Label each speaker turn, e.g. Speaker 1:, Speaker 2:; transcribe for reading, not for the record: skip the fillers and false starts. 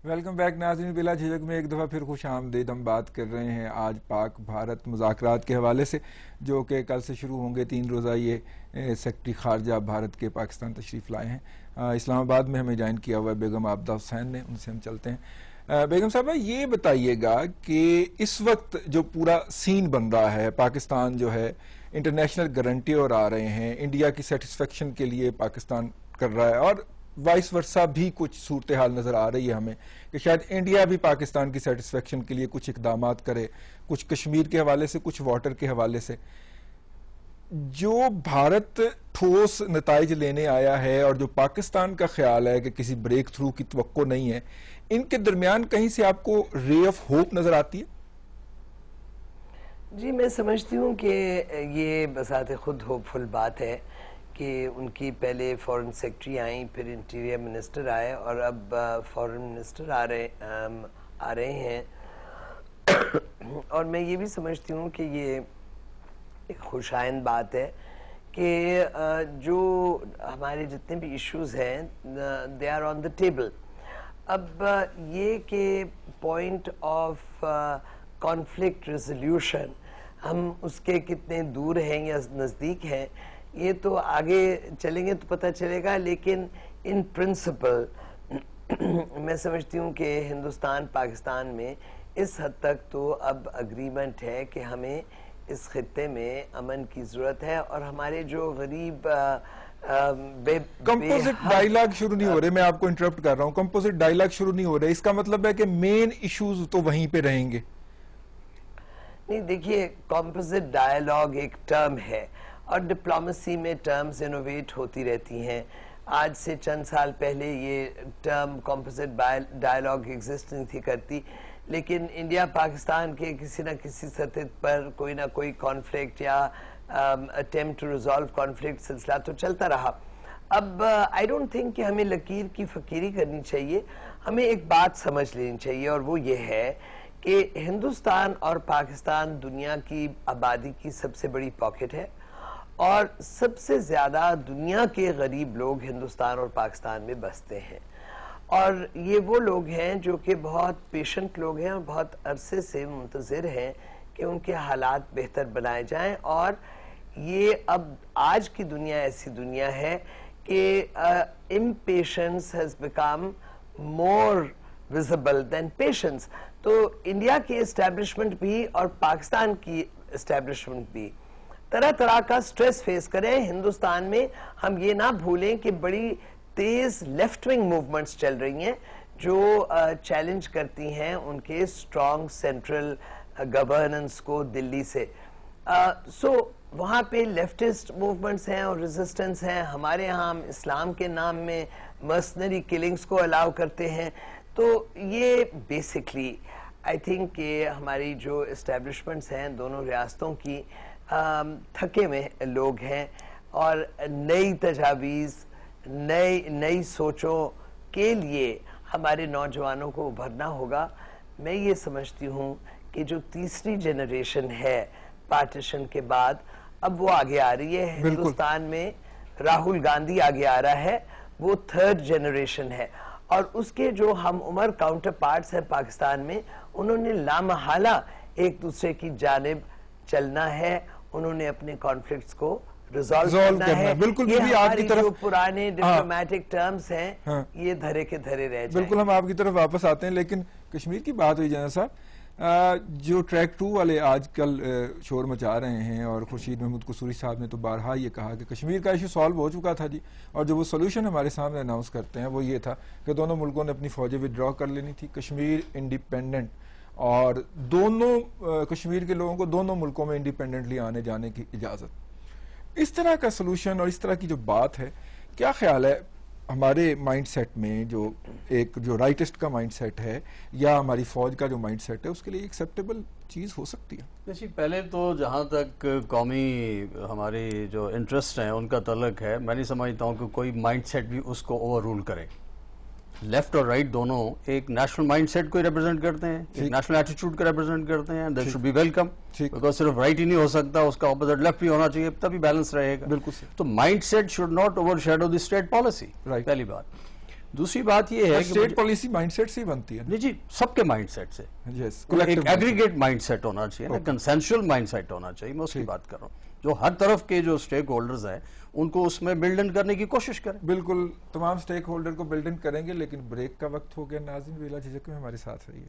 Speaker 1: Welcome back ناظرین، بلا جھجک میں ایک دفعہ پھر خوش آمدید۔ ہم بات کر رہے ہیں آج پاک بھارت مذاکرات کے حوالے سے، جو کہ کل سے شروع ہوں گے۔ 3 روزہ یہ سیکرٹری خارجہ بھارت کے پاکستان تشریف لائے ہیں۔ اسلام آباد میں ہمیں جوائن کیا ہوا ہے بیگم عابدہ حسین نے، ان سے ہم چلتے ہیں۔ بیگم صاحبہ، یہ بتائیے گا کہ اس وقت جو پورا سین بن رہا ہے، پاکستان جو ہے انٹرنیشنل گارنٹیور آ رہے ہیں، انڈیا کی سیٹسفیکشن کے لیے پاکستان کر رہا ہے، اور وائس ورسا بھی کچھ صورتحال نظر آ رہی ہے ہمیں کہ شاید انڈیا بھی پاکستان کی سیٹسفیکشن کے لیے کچھ اقدامات کرے، کچھ کشمیر کے حوالے سے، کچھ واٹر کے حوالے سے۔ جو بھارت ٹھوس نتائج لینے آیا ہے اور جو پاکستان کا خیال ہے کہ کسی بریک تھرو کی توقع نہیں ہے، ان کے درمیان کہیں سے آپ کو رے آف ہوپ نظر آتی ہے؟
Speaker 2: جی، میں سمجھتی ہوں کہ یہ بذات خود ہوپ فل بات ہے کہ ان کی پہلے فورن سیکرٹری آئیں، پھر انٹیریئر منسٹر آئے، اور اب فورن منسٹر آ رہے ہیں۔ اور میں یہ بھی سمجھتی ہوں کہ یہ ایک خوش آئند بات ہے کہ جو ہمارے جتنے بھی ایشوز ہیں they are on the table. اب یہ کہ پوائنٹ آف کانفلکٹ ریزولوشن ہم اس کے کتنے دور ہیں یا نزدیک ہیں، یہ تو آگے چلیں گے تو پتہ چلے گا، لیکن ان پرنسپل میں سمجھتی ہوں کہ ہندوستان پاکستان میں اس حد تک تو اب اگریمنٹ ہے کہ ہمیں اس خطے میں امن کی ضرورت ہے، اور ہمارے جو غریب
Speaker 1: کمپوزٹ ڈائیلاگ شروع نہیں ہو رہے، میں آپ کو انٹرپٹ کر رہا ہوں، کمپوزٹ ڈائیلاگ شروع نہیں ہو رہے، اس کا مطلب ہے کہ مین ایشوز تو وہیں پہ رہیں گے۔
Speaker 2: نہیں، دیکھیے، کمپوزٹ ڈائیلاگ ایک ٹرم ہے، اور ڈپلومیسی میں ٹرمز انوویٹ ہوتی رہتی ہیں۔ آج سے چند سال پہلے یہ ٹرم کمپوزٹ ڈائیلاگ ایگزسٹ نہیں تھی کرتی، لیکن انڈیا پاکستان کے کسی نہ کسی سطح پر کوئی نہ کوئی کانفلکٹ یا اٹیمپٹ ٹو ریزالو کانفلکٹ سلسلہ تو چلتا رہا۔ اب آئی ڈونٹ تھنک کہ ہمیں لکیر کی فقیری کرنی چاہیے، ہمیں ایک بات سمجھ لینی چاہیے، اور وہ یہ ہے کہ ہندوستان اور پاکستان دنیا کی آبادی کی سب سے بڑی پاکٹ ہے، اور سب سے زیادہ دنیا کے غریب لوگ ہندوستان اور پاکستان میں بستے ہیں، اور یہ وہ لوگ ہیں جو کہ بہت پیشنٹ لوگ ہیں اور بہت عرصے سے منتظر ہیں کہ ان کے حالات بہتر بنائے جائیں۔ اور یہ اب آج کی دنیا ایسی دنیا ہے کہ impatience has become more visible than patience۔ تو انڈیا کی اسٹیبلشمنٹ بھی اور پاکستان کی اسٹیبلشمنٹ بھی طرح طرح کا سٹریس فیس کریں۔ ہندوستان میں ہم یہ نہ بھولیں کہ بڑی تیز لیفٹ ونگ موومنٹس چل رہی ہیں جو چیلنج کرتی ہیں ان کے اسٹرانگ سینٹرل گورننس کو دلی سے۔ سو وہاں پہ لیفٹسٹ موومنٹس ہیں اور ریزسٹنس ہیں۔ ہمارے ہاں ہم اسلام کے نام میں مرسنری کلنگز کو الاؤ کرتے ہیں۔ تو یہ بیسکلی آئی تھنک کہ ہماری جو اسٹیبلشمنٹس ہیں دونوں ریاستوں کی تھکے میں لوگ ہیں، اور نئی تجاویز، نئی سوچوں کے لیے ہمارے نوجوانوں کو ابھرنا ہوگا۔ میں یہ سمجھتی ہوں کہ جو تیسری جنریشن ہے پارٹیشن کے بعد، اب وہ آگے آ رہی ہے۔ ہندوستان میں راہل گاندھی آگے آ رہا ہے، وہ 3rd جنریشن ہے، اور اس کے جو ہم عمر کاؤنٹر پارٹس ہیں پاکستان میں، انہوں نے لامحالہ ایک دوسرے کی جانب چلنا ہے، انہوں نے اپنے کانفلکٹس کو ریزالو کرنا ہے۔
Speaker 1: بالکل،
Speaker 2: یہ ہماری جو پرانے ڈپلومیٹک ٹرمز ہیں یہ دھرے کے دھرے رہ جائیں۔
Speaker 1: بالکل، ہم آپ کی طرف واپس آتے ہیں، لیکن کشمیر کی بات ہوئی جنرل صاحب، جو ٹریک 2 والے آج کل شور مچا رہے ہیں، اور خورشید محمود قصوری صاحب نے تو بارہا یہ کہا کہ کشمیر کا ایشو سالو ہو چکا تھا جی، اور جو وہ سولوشن ہمارے سامنے اناؤنس کرتے ہیں وہ یہ تھا کہ دونوں ملکوں نے اپنی فوجیں ودرا کر لینی تھی، کشمیر انڈیپینڈنٹ، اور دونوں کشمیر کے لوگوں کو دونوں ملکوں میں انڈیپینڈنٹلی آنے جانے کی اجازت۔ اس طرح کا سولوشن اور اس طرح کی جو بات ہے، کیا خیال ہے ہمارے مائنڈ سیٹ میں، جو ایک جو رائٹسٹ کا مائنڈ سیٹ ہے یا ہماری فوج کا جو مائنڈ سیٹ ہے، اس کے لیے ایکسیپٹیبل چیز ہو سکتی ہے؟
Speaker 3: جی، پہلے تو جہاں تک قومی ہماری جو انٹرسٹ ہیں ان کا تعلق ہے، میں نہیں سمجھتا ہوں کہ کوئی مائنڈ سیٹ بھی اس کو اوور رول کرے۔ لیفٹ اور رائٹ دونوں ایک نیشنل مائنڈ سیٹ کو ریپرزینٹ کرتے ہیں، ایک نیشنل ایٹیٹیوڈ کو ریپرزینٹ کرتے ہیں، that should be welcome, because صرف رائٹ ہی نہیں ہو سکتا، اس کا اپوزٹ لیفٹ بھی ہونا چاہیے، تبھی بیلنس رہے گا۔
Speaker 1: بالکل،
Speaker 3: تو mindset should not overshadow the state policy, پہلی بات۔ دوسری بات یہ ہے کہ
Speaker 1: اسٹیٹ پالیسی مائنڈ سیٹ سے ہی بنتی ہے
Speaker 3: نہیں جی سب کے مائنڈ سیٹ سے
Speaker 1: یس
Speaker 3: ایک ایگریگیٹ مائنڈ سیٹ ہونا چاہیے نا کنسنشل مائنڈ سیٹ ہونا چاہیے میں اس کی بات کر رہا ہوں جو ہر طرف کے جو اسٹیک ہولڈرز ہیں ان کو اس میں بلڈ ان کرنے کی کوشش کریں
Speaker 1: بالکل تمام اسٹیک ہولڈر کو بلڈ ان کریں گے لیکن بریک کا وقت ہو گیا ناظرین بلا جھجک میں ہمارے ساتھ رہیے